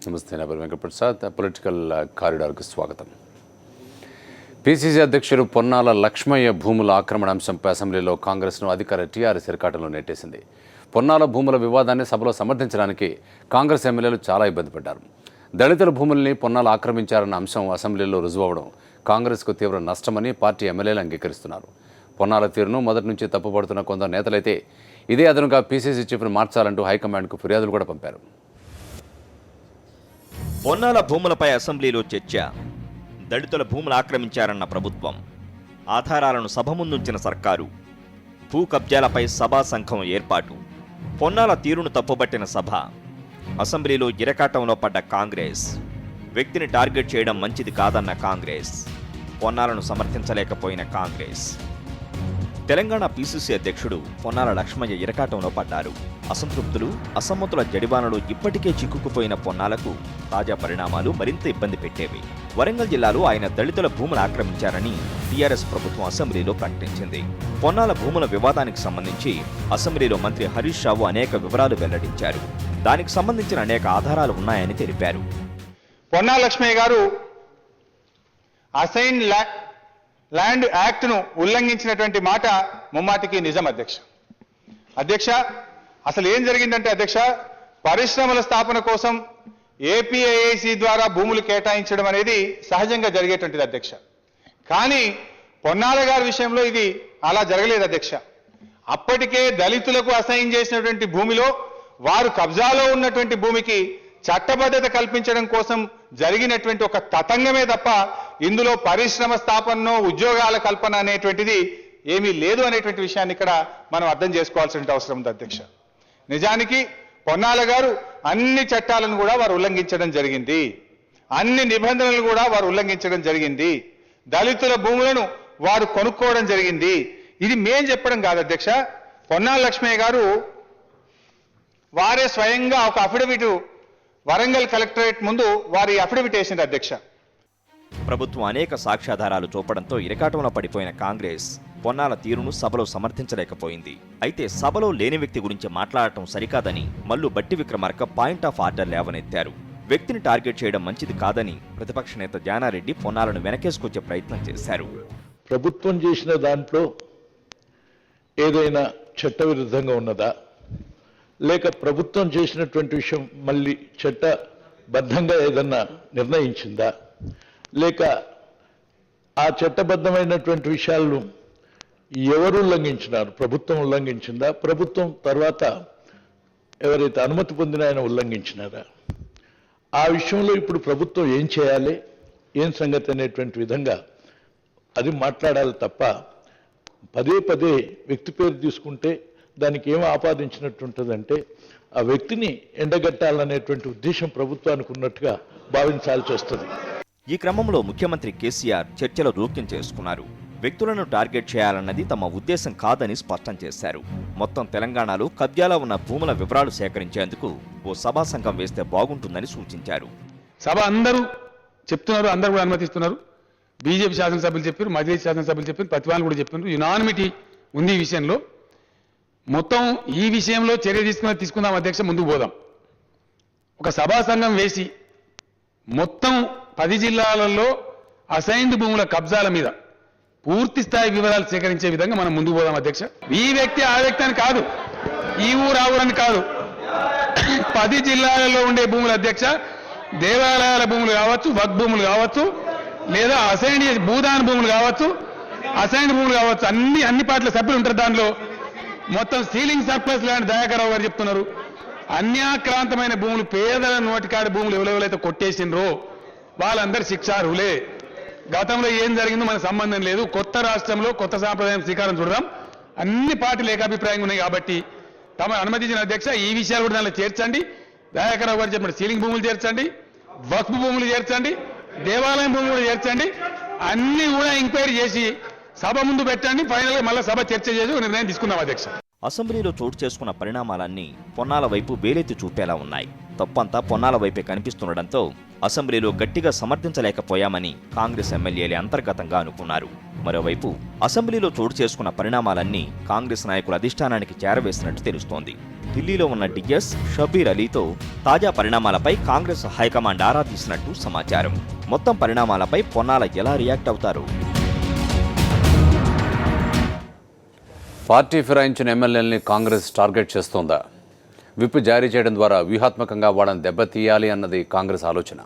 నమస్తే, నా పేరు వెంకటప్రసాద్. పొలిటికల్ కారిడార్కు స్వాగతం. పిసిసి అధ్యక్షుడు పొన్నాల లక్ష్మయ్య భూముల ఆక్రమణ అంశంపై అసెంబ్లీలో కాంగ్రెస్ను అధికార టీఆర్ఎస్ ఇరకాటంలో నెట్టేసింది. పొన్నాల భూముల వివాదాన్ని సభలో సమర్థించడానికి కాంగ్రెస్ ఎమ్మెల్యేలు చాలా ఇబ్బంది పడ్డారు. దళితుల భూముల్ని పొన్నాల ఆక్రమించారన్న అంశం అసెంబ్లీలో రుజువవడం కాంగ్రెస్కు తీవ్ర నష్టమని పార్టీ ఎమ్మెల్యేలు అంగీకరిస్తున్నారు. పొన్నాల తీరును మొదటి నుంచి తప్పుపడుతున్న కొందరు నేతలైతే ఇదే అదనుగా పిసిసి చీఫ్ను మార్చాలంటూ హైకమాండ్కు ఫిర్యాదులు కూడా పంపారు. పొన్నాల భూములపై అసెంబ్లీలో చర్చ. దళితుల భూములు ఆక్రమించారన్న ప్రభుత్వం, ఆధారాలను సభ ముందుంచిన సర్కారు, భూ కబ్జాలపై సభా సంఘం ఏర్పాటు, పొన్నాల తీరును తప్పుబట్టిన సభ, అసెంబ్లీలో ఇరకాటంలో పడ్డ కాంగ్రెస్, వ్యక్తిని టార్గెట్ చేయడం మంచిది కాదన్న కాంగ్రెస్, పొన్నాలను సమర్థించలేకపోయిన కాంగ్రెస్. తెలంగాణ పిసిసి అధ్యక్షుడు పొన్నాల లక్ష్మయ్య ఇరకాటంలో పడ్డారు. అసంతృప్తులు, అసమ్మతుల జడివానలు ఇప్పటికే చిక్కుకుపోయిన పొన్నాలకు తాజా పరిణామాలు మరింత ఇబ్బంది పెట్టేవి. వరంగల్ జిల్లాలో ఆయన దళితుల భూములు ఆక్రమించారని టీఆర్ఎస్ ప్రభుత్వం అసెంబ్లీలో ప్రకటించింది. పొన్నాల భూముల వివాదానికి సంబంధించి అసెంబ్లీలో మంత్రి హరీష్ రావు అనేక వివరాలు వెల్లడించారు. దానికి సంబంధించిన అనేక ఆధారాలు ఉన్నాయని తెలిపారు. పొన్నాల లక్ష్మయ్య గారు అసైన్ ల్యాండ్ యాక్ట్ను ఉల్లంఘించినటువంటి మాట ముమ్మాటికి నిజం. అధ్యక్ష, అసలు ఏం జరిగిందంటే అధ్యక్ష, పరిశ్రమల స్థాపన కోసం ఏపీఐఐసి ద్వారా భూములు కేటాయించడం అనేది సహజంగా జరిగేటువంటిది అధ్యక్ష. కానీ పొన్నాల గారి విషయంలో ఇది అలా జరగలేదు అధ్యక్ష. అప్పటికే దళితులకు అసైన్ చేసినటువంటి భూమిలో వారు కబ్జాలో ఉన్నటువంటి భూమికి చట్టబద్ధత కల్పించడం కోసం జరిగినటువంటి ఒక తతంగమే తప్ప ఇందులో పరిశ్రమ స్థాపనో ఉద్యోగాల కల్పన అనేటువంటిది ఏమీ లేదు అనేటువంటి విషయాన్ని ఇక్కడ మనం అర్థం చేసుకోవాల్సిన అవసరం ఉంది అధ్యక్ష. నిజానికి పొన్నాల గారు అన్ని చట్టాలను కూడా వారు ఉల్లంఘించడం జరిగింది, అన్ని నిబంధనలు కూడా వారు ఉల్లంఘించడం జరిగింది, దళితుల భూములను వారు కొనుక్కోవడం జరిగింది. ఇది మేం చెప్పడం కాదు అధ్యక్ష. పొన్నాల లక్ష్మయ్య గారు వారే స్వయంగా ఒక అఫిడవిట్ వరంగల్ కలెక్టరేట్ ముందు వారి అఫిడవిట్ వేసింది అధ్యక్ష. ప్రభుత్వం అనేక సాక్ష్యాధారాలు చూపడంతో ఇరకాటంలో పడిపోయిన కాంగ్రెస్ పొన్నాల తీరును సభలో సమర్థించలేకపోయింది. అయితే సభలో లేని వ్యక్తి గురించి మాట్లాడటం సరికాదని మల్లు బట్టి విక్రమార్క పాయింట్ ఆఫ్ ఆర్డర్ లేవనెత్తారు. వ్యక్తిని టార్గెట్ చేయడం మంచిది కాదని ప్రతిపక్ష నేత జానారెడ్డి పొన్నాలను వెనకేసుకొచ్చే ప్రయత్నం చేశారు. ప్రభుత్వం చేసిన దాంట్లో ఏదైనా చట్టవిరుద్ధంగా ఉన్నదా, లేక ప్రభుత్వం చేసినటువంటి విషయం మళ్ళీ చట్టబద్ధంగా ఏదన్నా నిర్ణయించిందా, లేక ఆ చట్టబద్ధమైనటువంటి విషయాలను ఎవరు ఉల్లంఘించినారు, ప్రభుత్వం ఉల్లంఘించిందా, ప్రభుత్వం తర్వాత ఎవరైతే అనుమతి పొందిన ఆయన ఉల్లంఘించినారా, ఆ విషయంలో ఇప్పుడు ప్రభుత్వం ఏం చేయాలి, ఏం సంగతి అనేటువంటి విధంగా అది మాట్లాడాలి తప్ప పదే పదే వ్యక్తి పేరు తీసుకుంటే దానికి ఏం ఆపాదించినట్టుంటుందంటే ఆ వ్యక్తిని ఎండగట్టాలనేటువంటి ఉద్దేశం ప్రభుత్వానికి ఉన్నట్టుగా భావించాల్సి వస్తుంది. ఈ క్రమంలో ముఖ్యమంత్రి కేసీఆర్ చర్చలో జోక్యం చేసుకున్నారు. వ్యక్తులను టార్గెట్ చేయాలన్నది తమ ఉద్దేశం కాదని స్పష్టం చేశారు. మొత్తం తెలంగాణలో కబ్జాలో ఉన్న భూముల వివరాలు సేకరించేందుకు ఓ సభా సంఘం వేస్తే బాగుంటుందని సూచించారు. సభ అందరూ చెప్తున్నారు, అందరూ కూడా అనుమతిస్తున్నారు. బీజేపీ శాసనసభ్యులు చెప్పారు, మజ్లిస్ శాసనసభ్యులు చెప్పారు, ప్రతివాళ్ళు కూడా చెప్పారు. యునానిమిటీ ఉంది ఈ విషయంలో. మొత్తం ఈ విషయంలో చర్య తీసుకుందాం అధ్యక్ష, ముందుకు పోదాం. ఒక సభా సంఘం వేసి మొత్తం 10 జిల్లాలలో అసైన్డ్ భూముల కబ్జాల మీద పూర్తి స్థాయి వివరాలు సేకరించే విధంగా మనం ముందుకు పోదాం అధ్యక్ష. ఈ వ్యక్తి ఆ వ్యక్తి అని కాదు, ఈ ఊరు ఆ ఊరని కాదు, 10 జిల్లాలలో ఉండే భూములు అధ్యక్ష, దేవాలయాల భూములు కావచ్చు, వక్ భూములు కావచ్చు, లేదా అసైన్డ్ భూదాన భూములు కావచ్చు, అసైన్డ్ భూములు కావచ్చు, అన్ని పార్టీల సభ్యులు ఉంటారు. దానిలో మొత్తం సీలింగ్ సర్ప్లస్ ల్యాండ్ దయాకరావు గారు చెప్తున్నారు. అన్యాక్రాంతమైన భూములు, పేదల నోటికాడి భూములు ఎవరెవరైతే కొట్టేసినరో వాళ్ళందరూ శిక్షార్హులే. గతంలో ఏం జరిగిందో మనకు సంబంధం లేదు. కొత్త రాష్ట్రంలో కొత్త సాంప్రదాయం శ్రీకారం చూడదాం. అన్ని పార్టీలు ఏకాభిప్రాయంగా ఉన్నాయి కాబట్టి తమ అనుమతించిన అధ్యక్ష ఈ విషయాలు కూడా దానిలో చేర్చండి. దయాకరావు గారు చెప్పిన సీలింగ్ భూములు చేర్చండి, వక్ఫ్ భూములు చేర్చండి, దేవాలయం భూములు కూడా చేర్చండి. అన్ని కూడా ఎంక్వైరీ చేసి సభ ముందు పెట్టండి. ఫైనల్ గా మళ్ళీ సభ చర్చ చేసి ఒక నిర్ణయం తీసుకుందాం అధ్యక్ష. అసెంబ్లీలో చోటు చేసుకున్న పరిణామాలన్నీ పొన్నాల వైపు వేలెత్తి చూపేలా ఉన్నాయి. తప్పంతా పొన్నాల వైపే కనిపిస్తుండటంతో అసెంబ్లీలో గట్టిగా సమర్థించలేకపోయామని కాంగ్రెస్ ఎమ్మెల్యేలే అంతర్గతంగా అనుకున్నారు. మరోవైపు అసెంబ్లీలో చోటు చేసుకున్న పరిణామాలన్నీ కాంగ్రెస్ నాయకుల అధిష్టానానికి చేరవేసినట్టు తెలుస్తోంది. ఢిల్లీలో ఉన్న డిఎస్ షబీర్ అలీతో తాజా పరిణామాలపై కాంగ్రెస్ హైకమాండ్ ఆరా తీసినట్టు సమాచారం. మొత్తం పరిణామాలపై పొన్నాల ఎలా రియాక్ట్ అవుతారు? పార్టీ ఫిరాయించిన ఎమ్మెల్యేలని కాంగ్రెస్ టార్గెట్ చేస్తోందా? విప్ జారీ చేయడం ద్వారా వ్యూహాత్మకంగా వాళ్ళని దెబ్బతీయాలి అన్నది కాంగ్రెస్ ఆలోచన.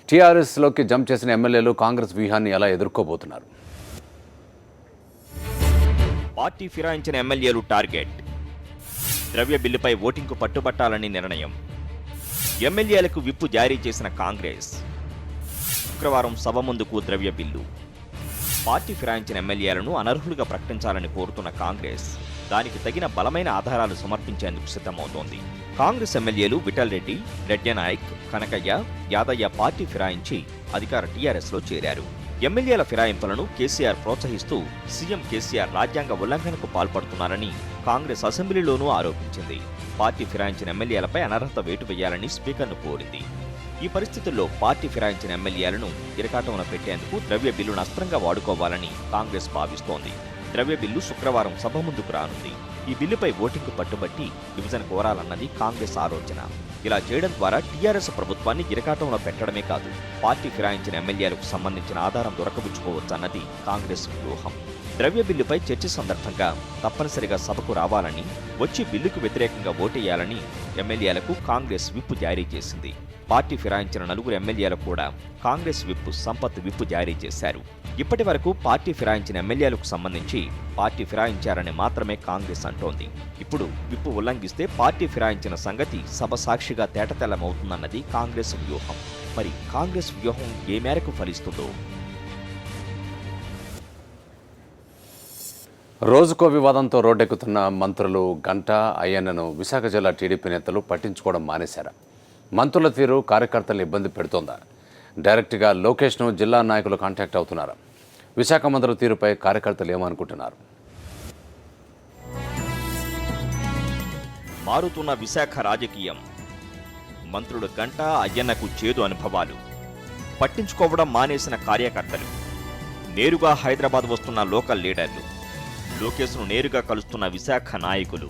టీఆర్ఎస్లోకి జంప్ చేసిన ఎమ్మెల్యేలు కాంగ్రెస్ వ్యూహాన్ని ఎలా ఎదుర్కోబోతున్నారు? పార్టీ ఫిరాయించిన ఎమ్మెల్యేలు టార్గెట్. ద్రవ్య బిల్లుపై ఓటింగ్కు పట్టుబట్టాలని నిర్ణయం. ఎమ్మెల్యేలకు విప్ జారీ చేసిన కాంగ్రెస్. శుక్రవారం సభ ముందుకు ద్రవ్య బిల్లు. పార్టీ ఫిరాయించిన ఎమ్మెల్యేలను అనర్హులుగా ప్రకటించాలని కోరుతున్న కాంగ్రెస్ దానికి తగిన బలమైన ఆధారాలు సమర్పించేందుకు సిద్ధమవుతోంది. కాంగ్రెస్ ఎమ్మెల్యేలు విఠల్ రెడ్డి, రెడ్డెనాయక్, కనకయ్య, యాదయ్య పార్టీ ఫిరాయించి అధికార టీఆర్ఎస్లో చేరారు. ఎమ్మెల్యేల ఫిరాయింపులను కేసీఆర్ ప్రోత్సహిస్తూ సీఎం కేసీఆర్ రాజ్యాంగ ఉల్లంఘనకు పాల్పడుతున్నారని కాంగ్రెస్ అసెంబ్లీలోనూ ఆరోపించింది. పార్టీ ఫిరాయించిన ఎమ్మెల్యేలపై అనర్హత వేటు వేయాలని స్పీకర్ను కోరింది. ఈ పరిస్థితుల్లో పార్టీ ఫిరాయించిన ఎమ్మెల్యేలను ఇరకాటంలో పెట్టేందుకు ద్రవ్య బిల్లును అస్త్రంగా వాడుకోవాలని కాంగ్రెస్ భావిస్తోంది. ద్రవ్య బిల్లు శుక్రవారం సభ ముందుకు రానుంది. ఈ బిల్లుపై ఓటింగ్కు పట్టుబట్టి డివిజన్ కోరాలన్నది కాంగ్రెస్ ఆలోచన. ఇలా చేయడం ద్వారా టీఆర్ఎస్ ప్రభుత్వాన్ని ఇరకాటంలో పెట్టడమే కాదు, పార్టీ ఫిరాయించిన ఎమ్మెల్యేలకు సంబంధించిన ఆధారం దొరకబుచ్చుకోవచ్చన్నది కాంగ్రెస్ వ్యూహం. ద్రవ్య బిల్లుపై చర్చ సందర్భంగా తప్పనిసరిగా సభకు రావాలని, వచ్చి బిల్లుకు వ్యతిరేకంగా ఓటేయాలని ఎమ్మెల్యేలకు కాంగ్రెస్ విప్ జారీ చేసింది. పార్టీ ఫిరాయించిన 4 ఎమ్మెల్యేలకు కూడా కాంగ్రెస్ విప్ సంపత్ విప్ జారీ చేశారు. ఇప్పటి వరకు పార్టీ ఫిరాయించిన ఎమ్మెల్యేలకు సంబంధించి పార్టీ ఫిరాయించారని మాత్రమే కాంగ్రెస్ అంటోంది. ఇప్పుడు విప్ ఉల్లంఘిస్తే పార్టీ ఫిరాయించిన సంగతి సభ సాక్షిగా తేటతెల్లమవుతుందన్నది కాంగ్రెస్ వ్యూహం. మరి కాంగ్రెస్ వ్యూహం ఏ మేరకు ఫలిస్తుందో? రోజుకో వివాదంతో రోడ్డెక్కుతున్న మంత్రులు గంటా, అయ్యన్నను విశాఖ జిల్లా టీడీపీ నేతలు పట్టించుకోవడం మానేశారా? మంత్రుల తీరు కార్యకర్తలను ఇబ్బంది పెడుతోందా? డైరెక్ట్గా లోకేష్ను జిల్లా నాయకులు కాంటాక్ట్ అవుతున్నారా? విశాఖ మంత్రుల తీరుపై కార్యకర్తలు ఏమనుకుంటున్నారు? మారుతున్న విశాఖ రాజకీయం. మంత్రులు గంటా, అయ్యన్నకు చేదు అనుభవాలు. పట్టించుకోవడం మానేసిన కార్యకర్తలు. నేరుగా హైదరాబాద్ వస్తున్న లోకల్ లీడర్లు. లోకేష్ను నేరుగా కలుస్తున్న విశాఖ నాయకులు.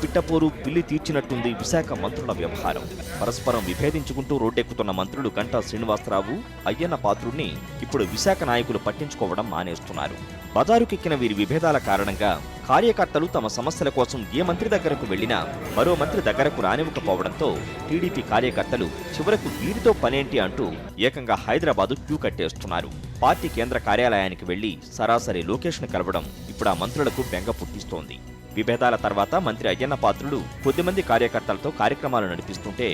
పిట్టపోరు పిల్లి తీర్చినట్టుంది విశాఖ మంత్రుల వ్యవహారం. పరస్పరం విభేదించుకుంటూ రోడ్డెక్కుతున్న మంత్రులు గంటా శ్రీనివాసరావు, అయ్యన్న పాత్రుడిని ఇప్పుడు విశాఖ నాయకులు పట్టించుకోవడం మానేస్తున్నారు. బజారుకెక్కిన వీరి విభేదాల కారణంగా కార్యకర్తలు తమ సమస్యల కోసం ఏ మంత్రి దగ్గరకు వెళ్లినా మరో మంత్రి దగ్గరకు రానివ్వకపోవడంతో టీడీపీ కార్యకర్తలు చివరకు వీరితో పనేంటి అంటూ ఏకంగా హైదరాబాదు క్యూ కట్టేస్తున్నారు. పార్టీ కేంద్ర కార్యాలయానికి వెళ్లి సరాసరి లోకేష్ను కలవడం ఇప్పుడు ఆ మంత్రులకు బెంగ పుట్టిస్తోంది. విభేదాల తర్వాత మంత్రి అయ్యన్న పాత్రుడు కొద్దిమంది కార్యకర్తలతో కార్యక్రమాలు నడిపిస్తుంటే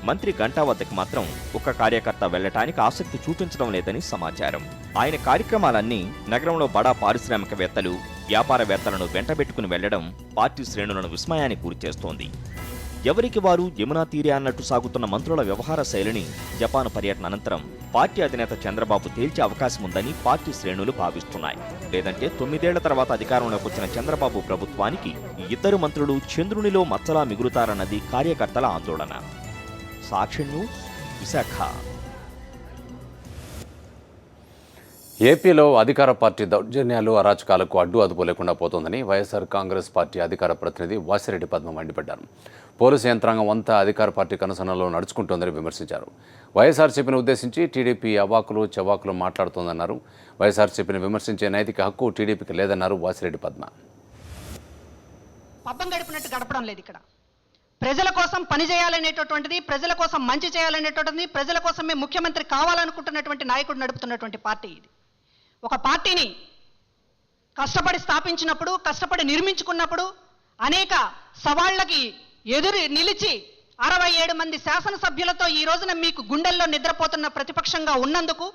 మంత్రి గంటా వద్దకు మాత్రం ఒక్క కార్యకర్త వెళ్లటానికి ఆసక్తి చూపించడం లేదని సమాచారం. ఆయన కార్యక్రమాలన్నీ నగరంలో బడా పారిశ్రామికవేత్తలు, వ్యాపారవేత్తలను వెంటబెట్టుకుని వెళ్లడం పార్టీ శ్రేణులను విస్మయానికి గురిచేస్తోంది. ఎవరికి వారు యమునా తీరే అన్నట్టు సాగుతున్న మంత్రుల వ్యవహార శైలిని జపాన్ పర్యటన అనంతరం పార్టీ అధినేత చంద్రబాబు తేల్చే అవకాశం ఉందని పార్టీ శ్రేణులు భావిస్తున్నాయి. లేదంటే 9 ఏళ్ల తర్వాత అధికారంలోకి వచ్చిన చంద్రబాబు ప్రభుత్వానికి ఈ ఇద్దరు మంత్రులు చంద్రునిలో మచ్చలా మిగులుతారన్నది కార్యకర్తల ఆందోళన. సాక్షి న్యూస్, విశాఖ. ఏపీలో అధికార పార్టీ దౌర్జన్యాలు, అరాచకాలకు అడ్డు అదుపు లేకుండా పోతోందని వైఎస్ఆర్ కాంగ్రెస్ పార్టీ అధికార ప్రతినిధి వాసిరెడ్డి పద్మ మండిపడ్డారు. పోలీసు యంత్రాంగం అంతా అధికార పార్టీ కనుసన్నలో నడుచుకుంటోందని విమర్శించారు. వైఎస్ఆర్సీపీని ఉద్దేశించి టీడీపీ అవాకులు చెవాకులు మాట్లాడుతోందన్నారు. వైఎస్ఆర్సీపీని విమర్శించే నైతిక హక్కు టీడీపీకి లేదన్నారు వాసిరెడ్డి పద్మ. పబ్బం గడిపినట్టు గడపడం లేదు ఇక్కడ. ప్రజల కోసం పని చేయాలనేటటువంటిది, ప్రజల కోసం మంచి చేయాలనేటటువంటిది, ప్రజల కోసమే ముఖ్యమంత్రి కావాలనుకుంటున్నటువంటి నాయకుడు నడుపుతున్నటువంటి పార్టీ ఇది. ఒక పార్టీని కష్టపడి స్థాపించినప్పుడు, కష్టపడి నిర్మించుకున్నప్పుడు అనేక సవాళ్లకి ఎదురు నిలిచి 67 మంది శాసనసభ్యులతో ఈ రోజున మీకు గుండెల్లో నిద్రపోతున్న ప్రతిపక్షంగా ఉన్నందుకు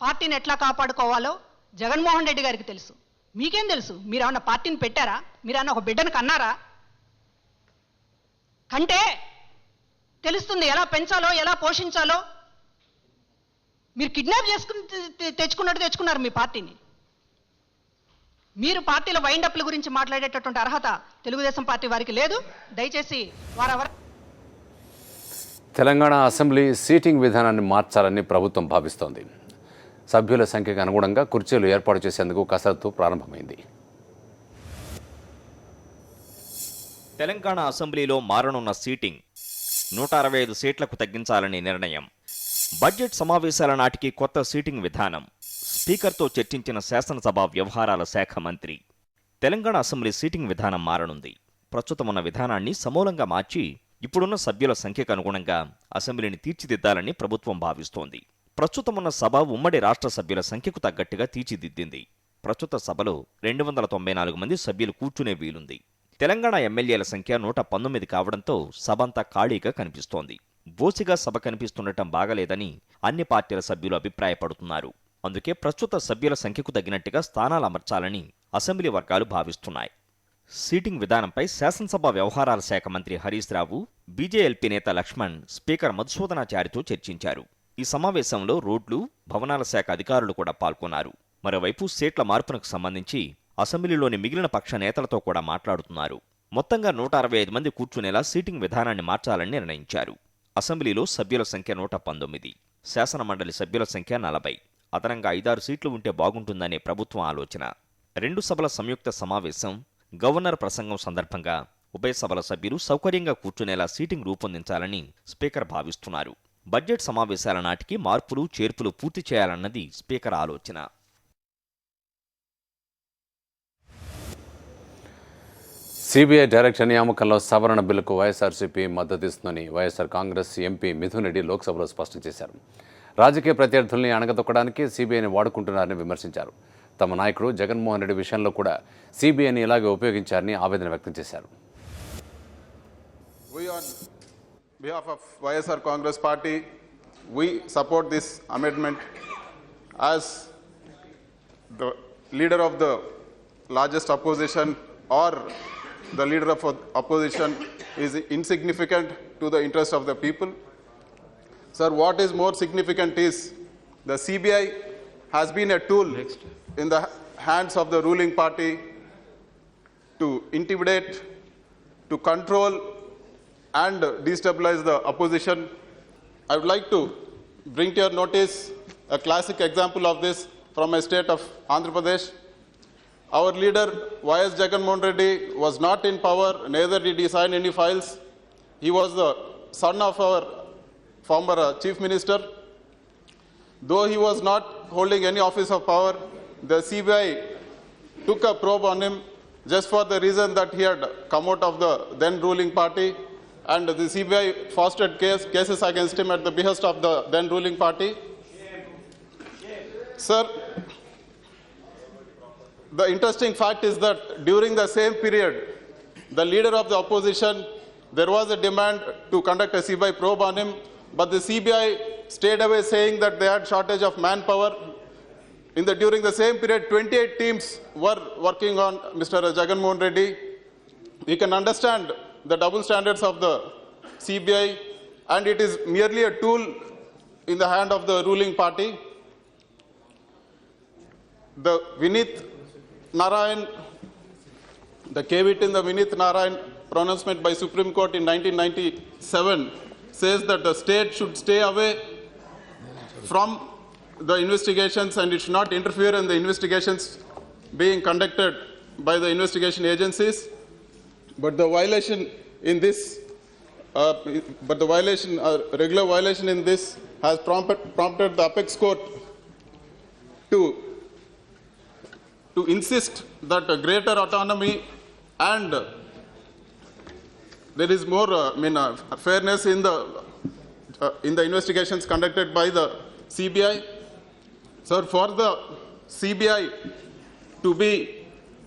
పార్టీని ఎట్లా కాపాడుకోవాలో జగన్మోహన్ రెడ్డి గారికి తెలుసు. మీకేం తెలుసు? మీరేమన్నా పార్టీని పెట్టారా? మీరేమన్నా ఒక బిడ్డను కన్నారా? కంటే తెలుస్తుంది ఎలా పెంచాలో, ఎలా పోషించాలో. మీరు కిడ్నాప్ చేసుకుని తెచ్చుకున్నట్టు తెచ్చుకున్నారు మీ పార్టీని. మీరు పార్టీల వైండప్ల గురించి మాట్లాడేటటువంటి అర్హత తెలుగుదేశం పార్టీ వారికి లేదు. దయచేసి వారెవరు తెలంగాణ అసెంబ్లీ సీటింగ్ విధానాన్ని మార్చాలని ప్రభుత్వం భావిస్తోంది. సభ్యుల సంఖ్యకు అనుగుణంగా కుర్చీలు ఏర్పాటు చేసేందుకు కసరత్తు ప్రారంభమైంది. తెలంగాణ అసెంబ్లీలో మారనున్న సీటింగ్ 165 సీట్లకు తగ్గించాలని నిర్ణయం. బడ్జెట్ సమావేశాల నాటికి కొత్త సీటింగ్ విధానం. స్పీకర్తో చర్చించిన శాసనసభ వ్యవహారాల శాఖ మంత్రి. తెలంగాణ అసెంబ్లీ సీటింగ్ విధానం మారనుంది. ప్రస్తుతం ఉన్న విధానాన్ని సమూలంగా మార్చి ఇప్పుడున్న సభ్యుల సంఖ్యకు అనుగుణంగా అసెంబ్లీని తీర్చిదిద్దాలని ప్రభుత్వం భావిస్తోంది. ప్రస్తుతం ఉన్న సభ ఉమ్మడి రాష్ట్ర సభ్యుల సంఖ్యకు తగ్గట్టుగా తీర్చిదిద్దింది. ప్రస్తుత సభలో 294 మంది సభ్యులు కూర్చునే వీలుంది. తెలంగాణ ఎమ్మెల్యేల సంఖ్య 119 కావడంతో సభంతా ఖాళీగా కనిపిస్తోంది. బోసిగా సభ కనిపిస్తుండటం బాగలేదని అన్ని పార్టీల సభ్యులు అభిప్రాయపడుతున్నారు. అందుకే ప్రస్తుత సభ్యుల సంఖ్యకు తగినట్టుగా స్థానాలు అమర్చాలని అసెంబ్లీ వర్గాలు భావిస్తున్నాయి. సీటింగ్ విధానంపై శాసనసభ వ్యవహారాల శాఖ మంత్రి హరీష్ రావు, బీజేఎల్పీ నేత లక్ష్మణ్ స్పీకర్ మధుసూదనాచారితో చర్చించారు. ఈ సమావేశంలో రోడ్లు, భవనాల శాఖ అధికారులు కూడా పాల్గొన్నారు. మరోవైపు సీట్ల మార్పునకు సంబంధించి అసెంబ్లీలోని మిగిలిన పక్ష నేతలతో కూడా మాట్లాడుతున్నారు. మొత్తంగా 165 మంది కూర్చునేలా సీటింగ్ విధానాన్ని మార్చాలని నిర్ణయించారు. అసెంబ్లీలో సభ్యుల సంఖ్య 119, శాసనమండలి సభ్యుల సంఖ్య 40. అదనంగా 5-6 సీట్లు ఉంటే బాగుంటుందనే ప్రభుత్వం ఆలోచన. 2 సభల సంయుక్త సమావేశం, గవర్నర్ ప్రసంగం సందర్భంగా ఉభయ సభల సభ్యులు సౌకర్యంగా కూర్చునేలా సీటింగ్ రూపొందించాలని స్పీకర్ భావిస్తున్నారు. బడ్జెట్ సమావేశాల నాటికి మార్పులు, చేర్పులు పూర్తి చేయాలన్నది స్పీకర్ ఆలోచన. సిబిఐ డైరెక్టర్ నియామకంలో సవరణ బిల్లుకు వైఎస్ఆర్సీపీ మద్దతిస్తుందని వైఎస్ఆర్ కాంగ్రెస్ ఎంపీ మిథున్ రెడ్డి లోక్సభలో స్పష్టం చేశారు. రాజకీయ ప్రత్యర్థుల్ని అణగదొక్కడానికి సిబిఐని వాడుకుంటున్నారని విమర్శించారు. తమ నాయకుడు జగన్మోహన్ రెడ్డి విషయంలో కూడా సిబిఐని ఇలాగే ఉపయోగించారని ఆవేదన వ్యక్తం చేశారు. We on behalf of YSR Congress Party, we support this amendment as the leader of the largest opposition or the leader of opposition is insignificant to the interest of the people. Sir, what is more significant is the CBI has been a tool in the hands of the ruling party to intimidate, to control and destabilize the opposition. I would like to bring to your notice a classic example of this from my state of Andhra Pradesh. Our leader YS Jagannath Reddy was not in power, neither did he sign any files. He was the son of our former chief minister. Though he was not holding any office of power, the CBI took a probe on him just for the reason that he had come out of the then ruling party, and the CBI fostered cases against him at the behest of the then ruling party. Sir, the interesting fact is that during the same period, the leader of the opposition, there was a demand to conduct a CBI probe on him, but the CBI stayed away saying that they had shortage of manpower. During the same period, 28 teams were working on Mr. Jagannath Reddy. We can understand the double standards of the CBI, and it is merely a tool in the hand of the ruling party. The Vinith Narayan, the caveat in the Vinith Narayan pronouncement by Supreme Court in 1997 says that the state should stay away from the investigations and it should not interfere in the investigations being conducted by the investigation agencies. But the violation in this, regular violation in this has prompted the apex court to insist that a greater autonomy and there is more fairness in the investigations conducted by the CBI. Sir, for the CBI to be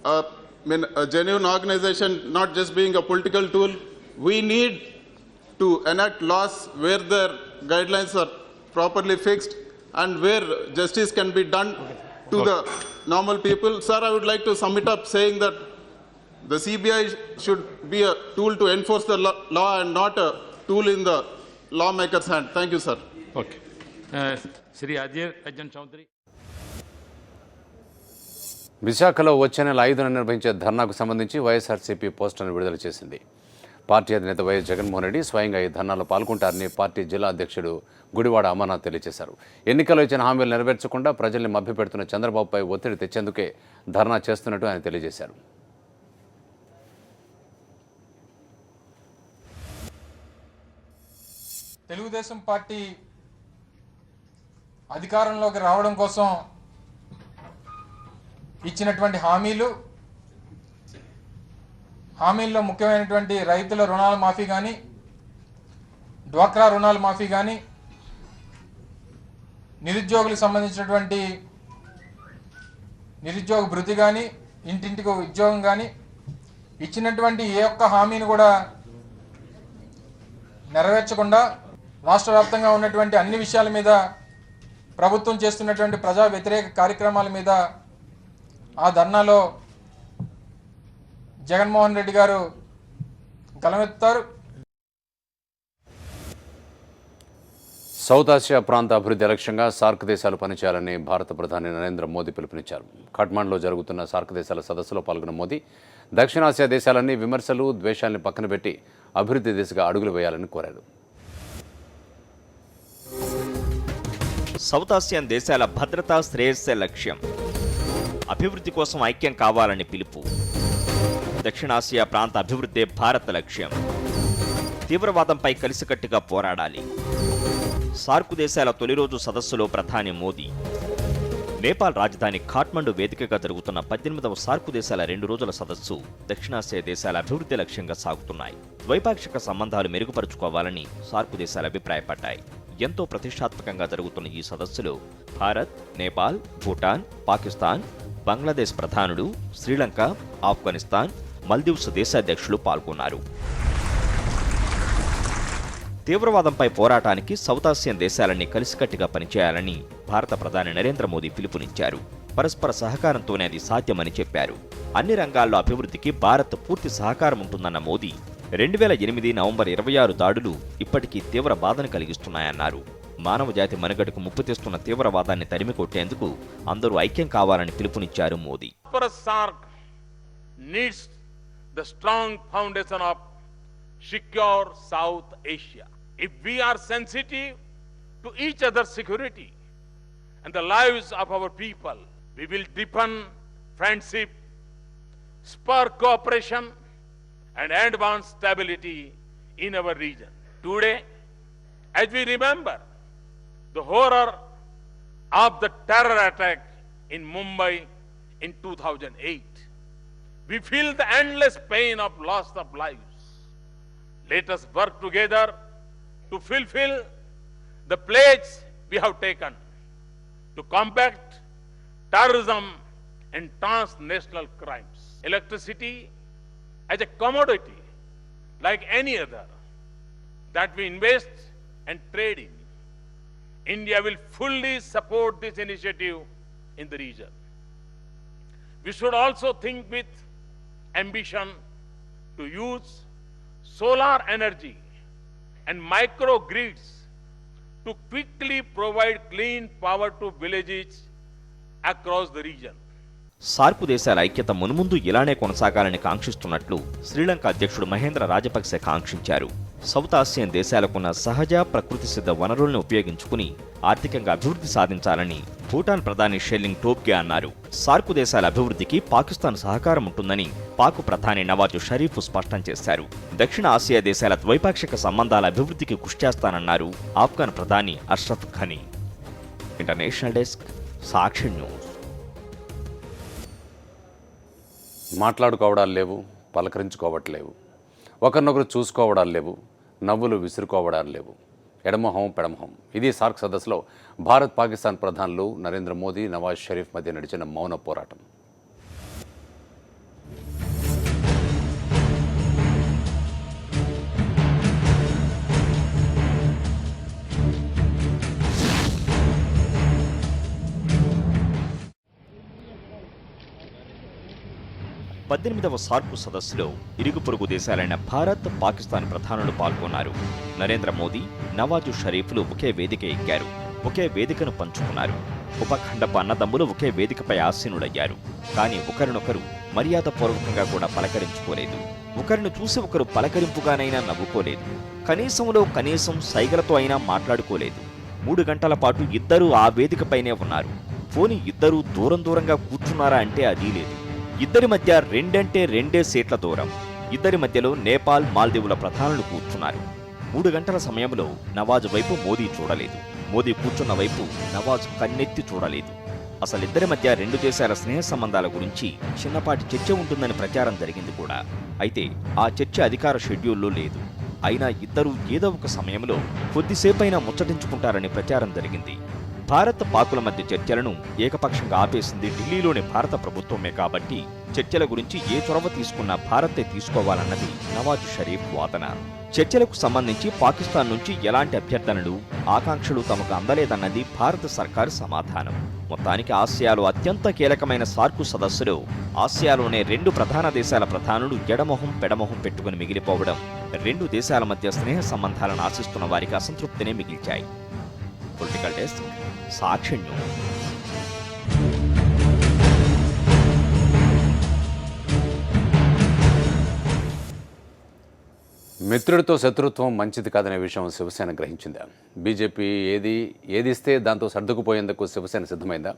a genuine organization, not just being a political tool, we need to enact laws where their guidelines are properly fixed and where justice can be done to the normal people. Sir, I would like to sum it up saying that the CBI should be a tool to enforce the law and not a tool in the lawmaker's hand. Thank you, sir. Okay Shri Ajay Rajan Chaudhary. విశాఖలో వచ్చే నెల 5న నిర్వహించే ధర్నాకు సంబంధించి వైఎస్ఆర్సీపీ పోస్టర్ను విడుదల చేసింది. Party అధినేత వైఎస్ జగన్మోహన్ రెడ్డి స్వయంగా ఈ ధర్నాలో పాల్గొంటారని పార్టీ జిల్లా అధ్యక్షుడు గుడివాడ అమర్నాథ్ తెలియజేశారు. ఎన్నికల్లో ఇచ్చిన హామీలు నెరవేర్చకుండా ప్రజల్ని మభ్యపెడుతున్న చంద్రబాబుపై ఒత్తిడి తెచ్చేందుకే ధర్నా చేస్తున్నట్టు ఆయన తెలియజేశారు. తెలుగుదేశం పార్టీ అధికారంలోకి రావడం కోసం ఇచ్చినటువంటి హామీల్లో ముఖ్యమైనటువంటి రైతుల రుణాల మాఫీ కానీ, డ్వాక్రా రుణాల మాఫీ కానీ, నిరుద్యోగులకు సంబంధించినటువంటి నిరుద్యోగ భృతి కానీ, ఇంటింటికి ఉద్యోగం కానీ ఇచ్చినటువంటి ఏ ఒక్క హామీని కూడా నెరవేర్చకుండా రాష్ట్ర వ్యాప్తంగా ఉన్నటువంటి అన్ని విషయాల మీద, ప్రభుత్వం చేస్తున్నటువంటి ప్రజా వ్యతిరేక కార్యక్రమాల మీద ఆ ధర్నాలో జగన్మోహన్ రెడ్డి గారు గలమెత్తారు. సౌత్ ఆసియా ప్రాంత అభివృద్ధి లక్ష్యంగా సార్క్ దేశాలు పనిచేయాలని భారత ప్రధాని నరేంద్ర మోదీ పిలుపునిచ్చారు. ఖాట్మాండ్లో జరుగుతున్న సార్క్ దేశాల సదస్సులో పాల్గొన్న మోదీ దక్షిణాసియా దేశాలన్నీ విమర్శలు, ద్వేషాల్ని పక్కన పెట్టి అభివృద్ధి దిశగా అడుగులు వేయాలని కోరారు. సౌత్ ఆసియన్ దేశాల భద్రతా శ్రేయస్సే లక్ష్యం. అభివృద్ధి కోసం ఐక్యం కావాలని పిలుపు. దక్షిణాసియా ప్రాంత అభివృద్ధే భారత లక్ష్యం. తీవ్రవాదంపై కలిసికట్టుగా పోరాడాలి. సార్క్ దేశాల తొలి రోజు సదస్సులో ప్రధాని మోదీ. నేపాల్ రాజధాని ఖాట్మండు వేదికగా జరుగుతున్న 18వ సార్క్ దేశాల 2 రోజుల సదస్సు దక్షిణాసియా దేశాల అభివృద్ధి లక్ష్యంగా సాగుతున్నాయి. ద్వైపాక్షిక సంబంధాలు మెరుగుపరుచుకోవాలని సార్క్ దేశాలు అభిప్రాయపడ్డాయి. ఎంతో ప్రతిష్టాత్మకంగా జరుగుతున్న ఈ సదస్సులో భారత్, నేపాల్, భూటాన్, పాకిస్తాన్, బంగ్లాదేశ్ ప్రధానులు, శ్రీలంక, ఆఫ్ఘనిస్తాన్, మల్దీవ్స్ దేశాధ్యక్షులు పాల్గొన్నారు. తీవ్రవాదంపై పోరాటానికి సౌత్ ఆసియన్ దేశాలన్నీ కలిసికట్టుగా పనిచేయాలని భారత ప్రధాని నరేంద్ర మోదీ పిలుపునిచ్చారు. పరస్పర సహకారంతోనే అది సాధ్యమని చెప్పారు. అన్ని రంగాల్లో అభివృద్ధికి భారత్ పూర్తి సహకారం ఉంటుందన్న మోదీ 2008 నవంబర్ 26 దాడులు ఇప్పటికీ తీవ్ర బాధను కలిగిస్తున్నాయన్నారు. మానవ జాతి మనుగడకు ముప్పు తెస్తున్న తీవ్రవాదాన్ని తరిమి కొట్టేందుకు అందరూ ఐక్యం కావాలని పిలుపునిచ్చారు Modi. needs the strong foundation of secure South Asia. If we are sensitive to each other's security and the lives of our people, we will deepen friendship, spur cooperation and advance stability in our region. Today, as we remember the horror of the terror attack in Mumbai in 2008, we feel the endless pain of loss of lives. Let us work together to fulfill the pledge we have taken to combat terrorism and transnational crimes. Electricity as a commodity like any other that we invest and trade in. India will fully support this initiative in the region. We should also think with ambition to use solar energy and microgrids to quickly provide clean power to villages across the region. SAARC దేశాల ఐక్యత మున్ముందు ఇలానే కొనసాగాలని కాంక్షిస్తున్నట్లు శ్రీలంక అధ్యక్షుడు Mahindra రాజపక్సె కాంక్షించారు. South Asian దేశాలకున్న సహజ ప్రకృతి సిద్ధ వనరులను ఉపయోగించుకుని ఆర్థికంగా అభివృద్ధి సాధించాలని భూటాన్ ప్రధాని షెల్లింగ్ టోబ్గే అన్నారు. సార్క్ దేశాల అభివృద్ధికి పాకిస్తాన్ సహకారం ఉంటుందని పాక్ ప్రధాని నవాజ్ షరీఫ్ స్పష్టం చేశారు. దక్షిణ ఆసియా దేశాల ద్వైపాక్షిక సంబంధాల అభివృద్ధికి కృషి చేస్తానన్నారు ఆఫ్ఘన్ ప్రధాని అష్రఫ్ ఘనీ. ఇంటర్నేషనల్ డెస్క్, సాక్షి న్యూస్. మాట్లాడుకోవడాలు లేవు, పలకరించుకోవట్లేవు, ఒకరినొకరు చూసుకోవడాలు లేవు, నవ్వులు విసురుకోవడాలు లేవు, ఎడమొహం పెడమొహం. ఇది సార్క్ సదస్సులో భారత్ పాకిస్తాన్ ప్రధానులు నరేంద్ర మోదీ, నవాజ్ షరీఫ్ మధ్య నడిచిన మౌన పోరాటం. పద్దెనిమిదవ సార్క్ సదస్సులో ఇరుగు పొరుగు దేశాలైన భారత్, పాకిస్తాన్ ప్రధానులు పాల్గొన్నారు. నరేంద్ర మోదీ, నవాజ్ షరీఫ్లు ఒకే వేదిక ఎక్కారు. ఒకే వేదికను పంచుకున్నారు. ఉపఖండపు అన్నదమ్ములు ఒకే వేదికపై ఆసీనులయ్యారు. కానీ ఒకరినొకరు మర్యాదపూర్వకంగా కూడా పలకరించుకోలేదు. ఒకరిని చూసి ఒకరు పలకరింపుగానైనా నవ్వుకోలేదు. కనీసం సైగలతో అయినా మాట్లాడుకోలేదు. 3 గంటల పాటు ఇద్దరూ ఆ వేదికపైనే ఉన్నారు. పోనీ ఇద్దరూ దూరంగా కూర్చున్నారా అంటే అదీ లేదు. ఇద్దరి మధ్య 2 సీట్ల దూరం. ఇద్దరి మధ్యలో నేపాల్, మాల్దీవుల ప్రధానులు కూర్చున్నారు. 3 గంటల సమయంలో నవాజ్ వైపు మోదీ చూడలేదు. మోదీ కూర్చున్న వైపు నవాజ్ కన్నెత్తి చూడలేదు. అసలిద్దరి మధ్య 2 దేశాల స్నేహ సంబంధాల గురించి చిన్నపాటి చర్చ ఉంటుందని ప్రచారం జరిగింది కూడా. అయితే ఆ చర్చ అధికార షెడ్యూల్లో లేదు. అయినా ఇద్దరూ ఏదో ఒక సమయంలో కొద్దిసేపైనా ముచ్చటించుకుంటారని ప్రచారం జరిగింది. భారత్ పాకుల మధ్య చర్చలను ఏకపక్షంగా ఆపేసింది ఢిల్లీలోని భారత ప్రభుత్వమే కాబట్టి చర్చల గురించి ఏ చొరవ తీసుకున్నా భారతే తీసుకోవాలన్నది నవాజ్ షరీఫ్ వాదన. చర్చలకు సంబంధించి పాకిస్తాన్ నుంచి ఎలాంటి అభ్యర్థనలు, ఆకాంక్షలు తమకు అందలేదన్నది భారత సర్కారు సమాధానం. మొత్తానికి ఆసియాలో అత్యంత కీలకమైన సార్కు సదస్సులో ఆసియాలోనే 2 ప్రధాన దేశాల ప్రధానులు ఎడమొహం పెడమొహం పెట్టుకుని మిగిలిపోవడం 2 దేశాల మధ్య స్నేహ సంబంధాలను ఆశిస్తున్న వారికి అసంతృప్తినే మిగిల్చాయి. పొలిటికల్ డెస్క్, సాక్షి న్యూస్. మిత్రుడితో శత్రుత్వం మంచిది కాదనే విషయం శివసేన గ్రహించిందా? బీజేపీ ఏదిస్తే దాంతో సర్దుకుపోయేందుకు శివసేన సిద్ధమైందా?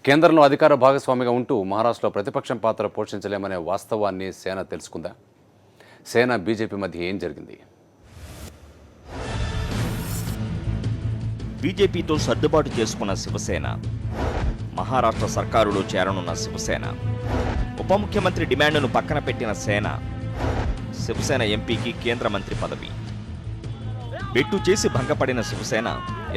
కేంద్రంలో అధికార భాగస్వామిగా ఉంటూ మహారాష్ట్రలో ప్రతిపక్షం పాత్ర పోషించలేమనే వాస్తవాన్ని సేన తెలుసుకుందా? సేన బీజేపీ మధ్య ఏం జరిగింది? బీజేపీతో సర్దుబాటు చేసుకున్న శివసేన, మహారాష్ట్ర సర్కారులో చేరనున్న శివసేన, ఉప ముఖ్యమంత్రి డిమాండ్ను పక్కన పెట్టిన సేన, శివసేన ఎంపీకి కేంద్ర మంత్రి పదవి బెట్టు చేసి భంగపడిన శివసేన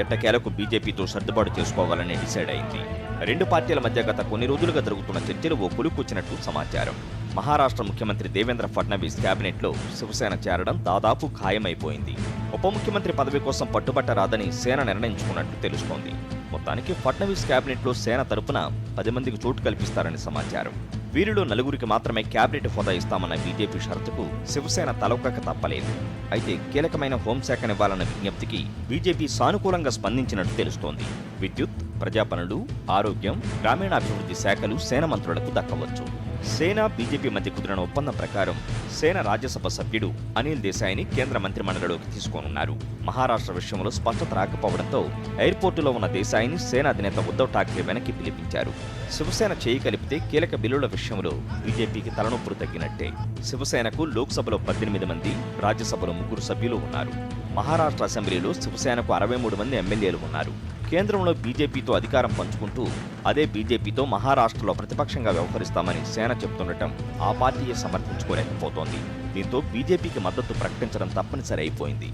ఎట్టకేలకు బీజేపీతో సర్దుబాటు చేసుకోవాలని డిసైడ్ అయింది. 2 పార్టీల మధ్య గత కొన్ని రోజులుగా జరుగుతున్న చర్చలు ఓ కొలుకొచ్చినట్టు సమాచారం. మహారాష్ట్ర ముఖ్యమంత్రి దేవేంద్ర ఫడ్నవీస్ క్యాబినెట్లో శివసేన చేరడం దాదాపు ఖాయమైపోయింది. ఉప ముఖ్యమంత్రి పదవి కోసం పట్టుబట్టరాదని సేన నిర్ణయించుకున్నట్టు తెలుస్తోంది. మొత్తానికి ఫడ్నవీస్ క్యాబినెట్లో సేన తరపున 10 మందికి చోటు కల్పిస్తారని సమాచారం. వీరిలో 4 మాత్రమే క్యాబినెట్ హోదా ఇస్తామన్న బీజేపీ షరతుకు శివసేన తలొక్కక తప్పలేదు. అయితే కీలకమైన హోంశాఖనివ్వాలన్న విజ్ఞప్తికి బీజేపీ సానుకూలంగా స్పందించినట్టు తెలుస్తోంది. విద్యుత్, ప్రజా పనులు, ఆరోగ్యం, గ్రామీణాభివృద్ధి శాఖలు సేన మంత్రులకు దక్కవచ్చు. సేన బీజేపీ మధ్య కుదిరిన ఒప్పందం ప్రకారం సేన రాజ్యసభ సభ్యుడు అనిల్ దేశాయ్ని కేంద్ర మంత్రిమండలిలోకి తీసుకోనున్నారు. మహారాష్ట్ర విషయంలో స్పష్టత రాకపోవడంతో ఎయిర్పోర్టులో ఉన్న దేశాయ్ని సేన అధినేత ఉద్ధవ్ ఠాక్రే వెనక్కి పిలిపించారు. శివసేన చేయి కలిపితే కీలక బిల్లుల విషయంలో బీజేపీకి తలనొప్పులు తగ్గినట్టే. శివసేనకు లోక్సభలో 18 మంది, రాజ్యసభలో 3 సభ్యులు ఉన్నారు. మహారాష్ట్ర అసెంబ్లీలో శివసేనకు 63 మంది ఎమ్మెల్యేలు ఉన్నారు. కేంద్రంలో బీజేపీతో అధికారం పంచుకుంటూ అదే బీజేపీతో మహారాష్ట్రలో ప్రతిపక్షంగా వ్యవహరిస్తామని సేన చెప్తుండటం ఆ పార్టీయే సమర్థించుకోలేకపోతోంది. దీంతో బీజేపీకి మద్దతు ప్రకటించడం తప్పనిసరి అయిపోయింది.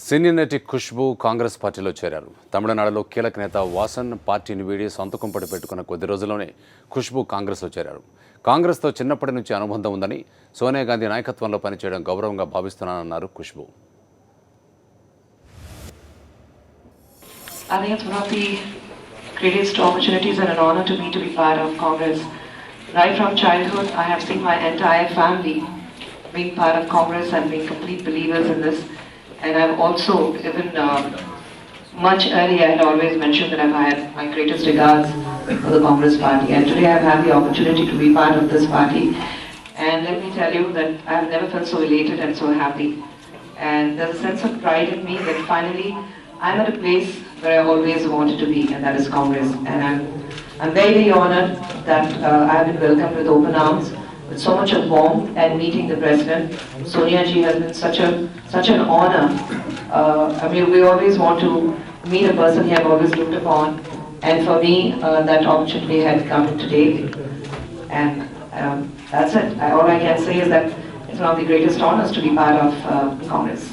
సినీ నటి ఖుష్బూ కాంగ్రెస్ పార్టీలో చేరారు. తమిళనాడులో కీలక నేత వాసన్ పార్టీని వీడి సొంతకం పడి పెట్టుకున్న కొద్ది రోజుల్లోనే ఖుష్బూ కాంగ్రెస్లో చేరారు. కాంగ్రెస్తో చిన్నప్పటి నుంచి అనుబంధం ఉందని, సోనియా గాంధీ నాయకత్వంలో పనిచేయడం గౌరవంగా భావిస్తున్నానన్నారు Khushbu. I think it's one of the greatest opportunities and an honor to me to be part of Congress. Right from childhood, I have seen my entire family being part of Congress and being complete believers in this. And I've also, even much earlier, I had always mentioned that I've had my greatest regards for the Congress party. And today I've had the opportunity to be part of this party. And let me tell you that I've never felt so elated and so happy. And there's a sense of pride in me that finally I'm at a place where I always wanted to be, and that is Congress. And I'm very, very honored that I've been welcomed with open arms, with so much of warmth, and meeting the President. Sonia ji has been such an honor. I mean, we always want to meet a person he have always looked upon, and for me, that opportunity had come today. And that's it. All I can say is that it's one of the greatest honors to be part of Congress.